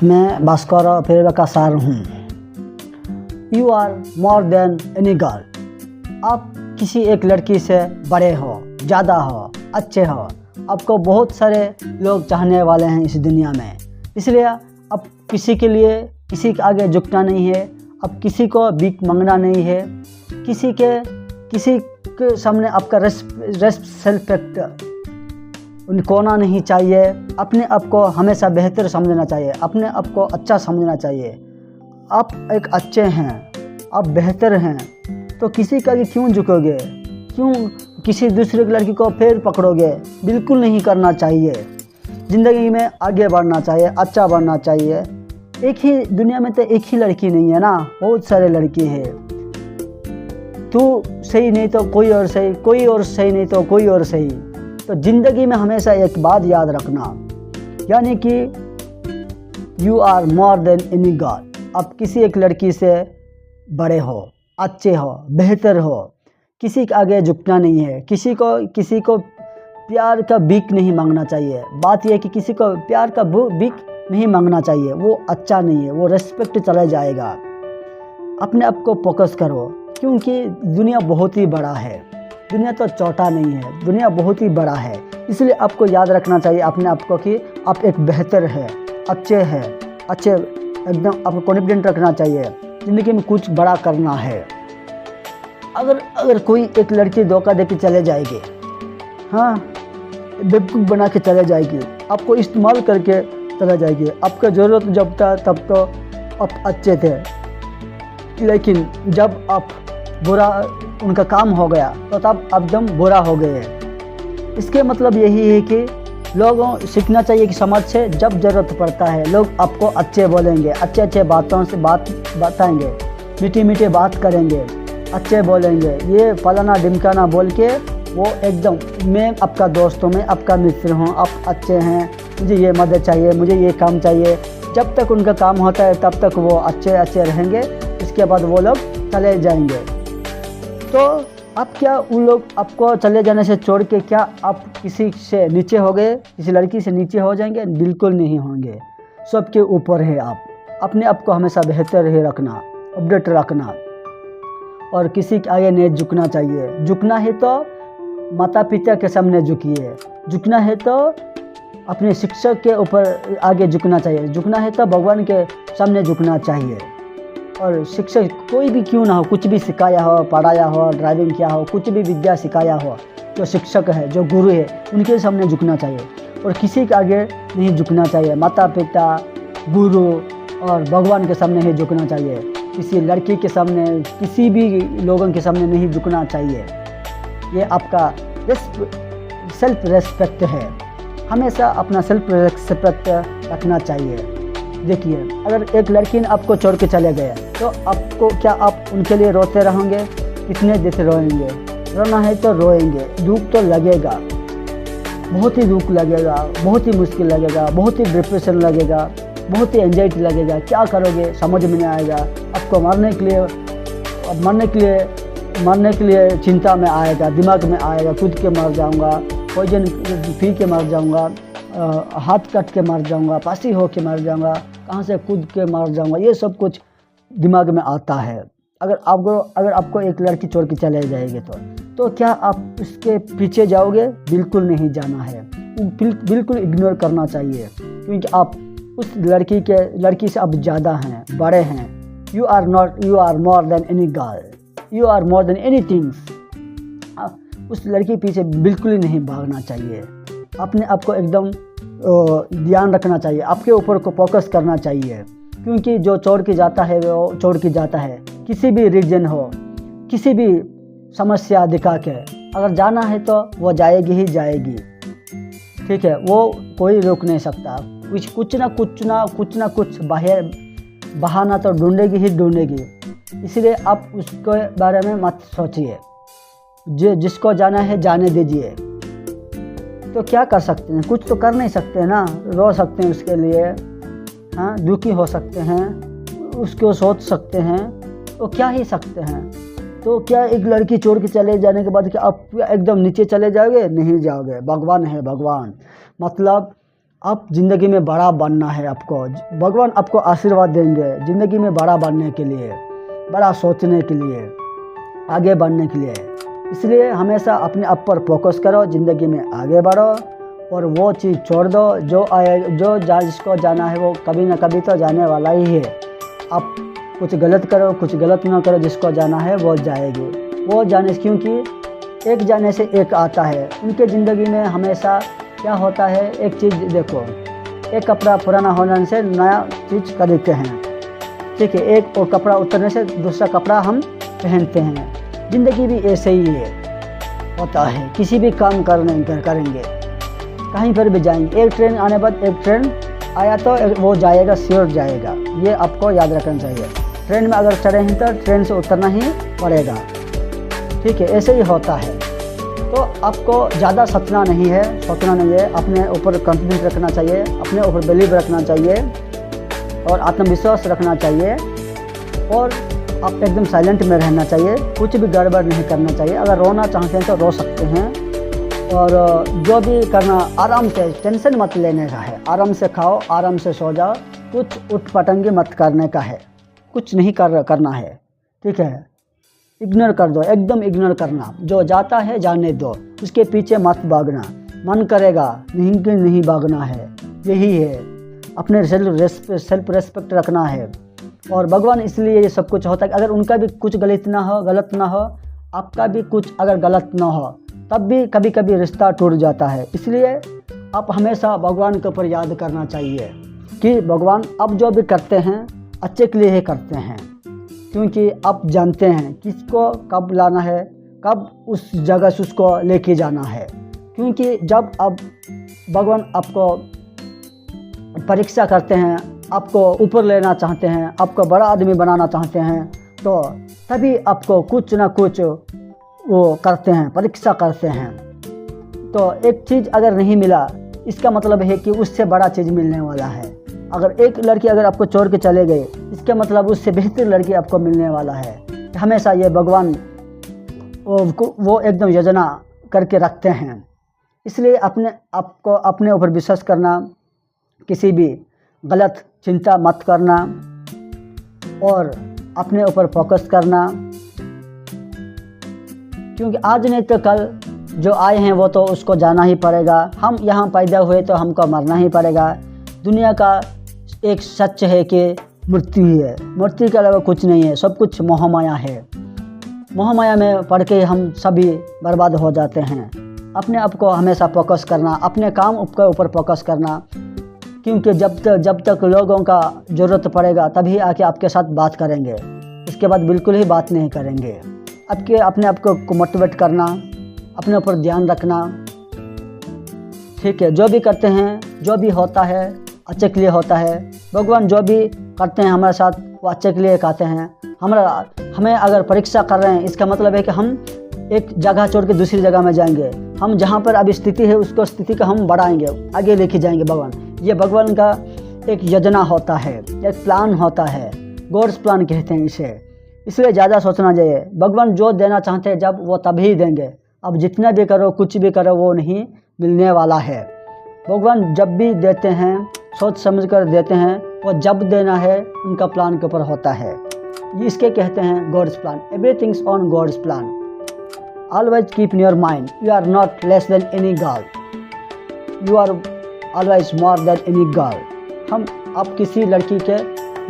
मैं भास्कर फेरवा का सार हूँ। You are more than any girl. आप किसी एक लड़की से बड़े हो, ज़्यादा हो, अच्छे हो। आपको बहुत सारे लोग चाहने वाले हैं इस दुनिया में, इसलिए अब किसी के लिए किसी के आगे झुकना नहीं है। अब किसी को भीख मांगना नहीं है। किसी के सामने आपका सेल्फ खोना नहीं चाहिए। अपने आप को हमेशा बेहतर समझना चाहिए, अपने आप को अच्छा समझना चाहिए। आप एक अच्छे हैं, आप बेहतर हैं, तो किसी का भी क्यों झुकोगे? क्यों किसी दूसरे की लड़की को फिर पकड़ोगे? बिल्कुल नहीं करना चाहिए। ज़िंदगी में आगे बढ़ना चाहिए, अच्छा बढ़ना चाहिए। एक ही दुनिया में तो एक ही लड़की नहीं है ना, बहुत सारे लड़की है। तू सही नहीं तो कोई और सही, कोई और सही नहीं तो कोई और सही। तो ज़िंदगी में हमेशा एक बात याद रखना, यानी कि you are more than any girl. आप किसी एक लड़की से बड़े हो, अच्छे हो, बेहतर हो। किसी के आगे झुकना नहीं है। किसी को प्यार का भीख नहीं मांगना चाहिए। बात यह है कि किसी को प्यार का भीख नहीं मांगना चाहिए, वो अच्छा नहीं है, वो रेस्पेक्ट चला जाएगा। अपने आप को फोकस करो, क्योंकि दुनिया बहुत ही बड़ा है। दुनिया तो छोटा नहीं है, दुनिया बहुत ही बड़ा है। इसलिए आपको याद रखना चाहिए अपने आप को कि आप एक बेहतर है, अच्छे एकदम आपको कॉन्फिडेंट रखना चाहिए। ज़िंदगी में कुछ बड़ा करना है। अगर कोई एक लड़की धोखा दे के चले जाएगी, हाँ, बेवकूफ़ बना के चले जाएगी, आपको इस्तेमाल करके चला जाएगी। आपका ज़रूरत जब था तब तो आप अच्छे थे, लेकिन जब आप बुरा उनका काम हो गया तो तब एकदम बुरा हो गए। इसके मतलब यही है कि लोगों सीखना चाहिए कि समाज से जब ज़रूरत पड़ता है लोग आपको अच्छे बोलेंगे, अच्छे बातों से बात बताएंगे, मीठी बात करेंगे, अच्छे बोलेंगे। ये फलाना ढिमकाना बोल के वो एकदम मैं आपका दोस्त हूँ, मैं आपका मित्र हूँ, आप अच्छे हैं, मुझे ये मदद चाहिए, मुझे ये काम चाहिए। जब तक उनका काम होता है तब तक वो अच्छे रहेंगे। इसके बाद वो लोग चले जाएंगे। तो अब क्या उन लोग आपको चले जाने से छोड़ के क्या आप किसी से नीचे हो गए, किसी लड़की से नीचे हो जाएंगे? बिल्कुल नहीं होंगे। सबके ऊपर है आप। अपने आप को हमेशा बेहतर ही रखना, अपडेट रखना, और किसी के आगे नहीं झुकना चाहिए। झुकना है तो माता पिता के सामने झुकिए, झुकना है तो अपने शिक्षक के ऊपर आगे झुकना चाहिए, झुकना है तो भगवान के सामने झुकना चाहिए। और शिक्षक कोई भी क्यों ना हो, कुछ भी सिखाया हो, पढ़ाया हो, ड्राइविंग किया हो, कुछ भी विद्या सिखाया हो, जो शिक्षक है, जो गुरु है, उनके सामने झुकना चाहिए और किसी के आगे नहीं झुकना चाहिए। माता पिता, गुरु और भगवान के सामने ही झुकना चाहिए। किसी लड़की के सामने, किसी भी लोगों के सामने नहीं झुकना चाहिए। ये आपका सेल्फ रेस्पेक्ट है। हमेशा अपना सेल्फ रेस्पेक्ट रखना चाहिए। देखिए, अगर एक लड़की ने आपको छोड़ के चले गए तो आपको क्या आप उनके लिए रोते रहेंगे? कितने देर रोएंगे? रोना है तो रोएंगे, दुख तो लगेगा, बहुत ही दुख लगेगा, बहुत ही मुश्किल लगेगा, बहुत ही डिप्रेशन लगेगा, बहुत ही एंजाइटी लगेगा। क्या करोगे समझ में नहीं आएगा। आपको मरने के लिए चिंता में आएगा, दिमाग में आएगा, कूद के मर जाऊंगा, पॉइजन पी के मर जाऊंगा, हाथ कट के मर जाऊंगा, फांसी हो के मर जाऊंगा, कहाँ से कूद के मर जाऊंगा, ये सब कुछ दिमाग में आता है। अगर आपको एक लड़की छोड़ के चले जाएगी तो क्या आप उसके पीछे जाओगे? बिल्कुल नहीं जाना है। बिल्कुल इग्नोर करना चाहिए, क्योंकि आप उस लड़की से अब ज़्यादा हैं, बड़े हैं। You are more than any girl, you are more than any things. उस लड़की पीछे बिल्कुल ही नहीं भागना चाहिए। अपने आप को एकदम ध्यान रखना चाहिए, आपके ऊपर को फोकस करना चाहिए, क्योंकि जो छोड़ के जाता है वो छोड़ के जाता है। किसी भी रीजन हो, किसी भी समस्या दिखा के अगर जाना है तो वो जाएगी ही जाएगी, ठीक है। वो कोई रोक नहीं सकता। कुछ ना कुछ बहाना तो ढूंढेगी ही ढूंढेगी। इसलिए आप उसके बारे में मत सोचिए। जिसको जाना है जाने दीजिए। तो क्या कर सकते हैं? कुछ तो कर नहीं सकते ना। रो सकते हैं उसके लिए, हाँ, दुखी हो सकते हैं, उसको सोच सकते हैं, तो क्या ही सकते हैं। तो क्या एक लड़की छोड़ के चले जाने के बाद क्या आप एकदम नीचे चले जाओगे? नहीं जाओगे। भगवान है, भगवान। मतलब आप ज़िंदगी में बड़ा बनना है आपको। भगवान आपको आशीर्वाद देंगे ज़िंदगी में बड़ा बनने के लिए, बड़ा सोचने के लिए, आगे बढ़ने के लिए। इसलिए हमेशा अपने आप पर फोकस करो, ज़िंदगी में आगे बढ़ो और वो चीज़ छोड़ दो जो आए जो जिसको जाना है वो कभी ना कभी तो जाने वाला ही है। आप कुछ गलत करो, कुछ गलत ना करो, जिसको जाना है वो जाएगी। वो जाने क्योंकि एक जाने से एक आता है। उनके ज़िंदगी में हमेशा क्या होता है, एक चीज़ देखो, एक कपड़ा पुराना होने से नया चीज़ खरीदते हैं, ठीक है, एक और कपड़ा उतरने से दूसरा कपड़ा हम पहनते हैं। ज़िंदगी भी ऐसे ही है होता है। किसी भी काम करेंगे, कहीं पर भी जाएंगे, एक ट्रेन आने बाद एक ट्रेन आया तो वो जाएगा, श्योर जाएगा। ये आपको याद रखना चाहिए। ट्रेन में अगर चढ़े हैं तो ट्रेन से उतरना ही पड़ेगा, ठीक है, ऐसे ही होता है। तो आपको ज़्यादा सोचना नहीं है, अपने ऊपर कॉन्फिडेंस रखना चाहिए, अपने ऊपर बिलीव रखना चाहिए और आत्मविश्वास रखना चाहिए और आप एकदम साइलेंट में रहना चाहिए। कुछ भी गड़बड़ नहीं करना चाहिए। अगर रोना चाहते हैं तो रो सकते हैं और जो भी करना आराम से, टेंशन मत लेने का है। आराम से खाओ, आराम से सो जाओ, कुछ उठपटंगी मत करने का है, कुछ नहीं करना है, ठीक है। इग्नोर कर दो, एकदम इग्नोर करना। जो जाता है जाने दो, उसके पीछे मत भागना। मन करेगा नहीं भागना है, यही है। अपने सेल्फ रेस्पेक्ट रखना है। और भगवान इसलिए ये सब कुछ होता है कि अगर उनका भी कुछ गलत ना हो, आपका भी कुछ अगर गलत ना हो, तब भी कभी कभी रिश्ता टूट जाता है। इसलिए आप हमेशा भगवान के ऊपर याद करना चाहिए कि भगवान अब जो भी करते हैं अच्छे के लिए ही करते हैं, क्योंकि आप जानते हैं किसको कब लाना है, कब उस जगह से उसको लेके जाना है। क्योंकि जब अब भगवान आपको परीक्षा करते हैं, आपको ऊपर लेना चाहते हैं, आपको बड़ा आदमी बनाना चाहते हैं, तो तभी आपको कुछ ना कुछ वो करते हैं, परीक्षा करते हैं। तो एक चीज़ अगर नहीं मिला, इसका मतलब है कि उससे बड़ा चीज़ मिलने वाला है। अगर एक लड़की अगर आपको छोड़ के चले गए, इसका मतलब उससे बेहतर लड़की आपको मिलने वाला है। हमेशा ये भगवान वो एकदम योजना करके रखते हैं। इसलिए आपको अपने ऊपर विश्वास करना, किसी भी गलत चिंता मत करना और अपने ऊपर फोकस करना, क्योंकि आज नहीं तो कल जो आए हैं वो तो उसको जाना ही पड़ेगा। हम यहाँ पैदा हुए तो हमको मरना ही पड़ेगा। दुनिया का एक सच है कि मृत्यु ही है, मृत्यु के अलावा कुछ नहीं है। सब कुछ मोहमाया है। मोहमाया में पड़ के हम सभी बर्बाद हो जाते हैं। अपने आप को हमेशा फोकस करना, अपने काम के ऊपर फोकस करना, क्योंकि जब तक लोगों का ज़रूरत पड़ेगा तभी आके आपके साथ बात करेंगे, इसके बाद बिल्कुल ही बात नहीं करेंगे। अपने आप को मोटिवेट करना, अपने ऊपर ध्यान रखना, ठीक है। जो भी करते हैं, जो भी होता है अच्छे के लिए होता है। भगवान जो भी करते हैं हमारे साथ वो अच्छे के लिए कहते हैं। हमें अगर परीक्षा कर रहे हैं, इसका मतलब है कि हम एक जगह छोड़ के दूसरी जगह में जाएंगे। हम जहाँ पर अभी स्थिति है उसको स्थिति को हम बढ़ाएंगे, आगे लेके जाएंगे भगवान। ये भगवान का एक योजना होता है, एक प्लान होता है, गॉड्स प्लान कहते हैं इसे। इसलिए ज़्यादा सोचना चाहिए। भगवान जो देना चाहते हैं जब, वो तभी देंगे। अब जितना भी करो, कुछ भी करो, वो नहीं मिलने वाला है। भगवान जब भी देते हैं सोच समझ कर देते हैं। वो जब देना है उनका प्लान के ऊपर होता है। इसके कहते हैं God's plan. Everything's on God's plan. Always keep in your mind you are not less than any girl, you are always more than any girl. आप किसी लड़की के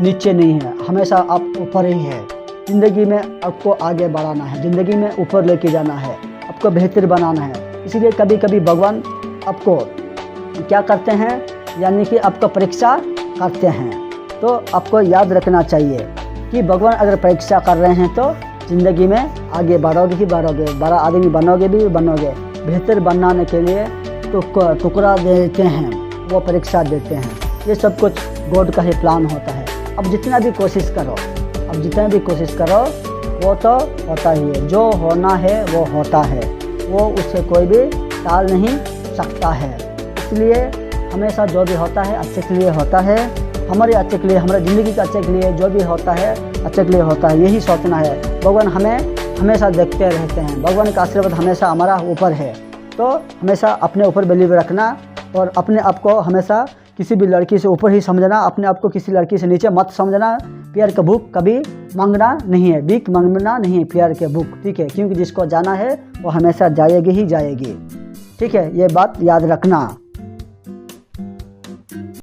नीचे नहीं हैं, हमेशा आप ऊपर ही हैं। ज़िंदगी में आपको आगे बढ़ाना है, ज़िंदगी में ऊपर लेके जाना है, आपको बेहतर बनाना है। इसीलिए कभी कभी भगवान आपको क्या करते हैं, यानी कि आपको परीक्षा करते हैं। तो आपको याद रखना चाहिए कि भगवान अगर परीक्षा कर रहे हैं तो ज़िंदगी में आगे बढ़ोगे ही बढ़ोगे, बड़ा आदमी बनोगे भी बनोगे। बेहतर बनाने के लिए तो टुकड़ा देते हैं, वो परीक्षा देते हैं। ये सब कुछ गॉड का ही प्लान होता है। अब जितना भी कोशिश करो वो तो होता ही है। जो होना है वो होता है, वो उसे कोई भी टाल नहीं सकता है। इसलिए हमेशा जो भी होता है अच्छे के लिए होता है, हमारे अच्छे के लिए, हमारे ज़िंदगी के अच्छे के लिए। जो भी होता है अच्छे के लिए होता है, यही सोचना है। भगवान हमें हमेशा देखते रहते हैं। भगवान का आशीर्वाद हमेशा हमारा ऊपर है। तो हमेशा अपने ऊपर बिलीव रखना और अपने आप को हमेशा किसी भी लड़की से ऊपर ही समझना, अपने आप को किसी लड़की से नीचे मत समझना। प्यार का भूख कभी मांगना नहीं है, भीख मांगना नहीं है प्यार के भूख, ठीक है, क्योंकि जिसको जाना है वो हमेशा जाएगी ही जाएगी, ठीक है, ये बात याद रखना।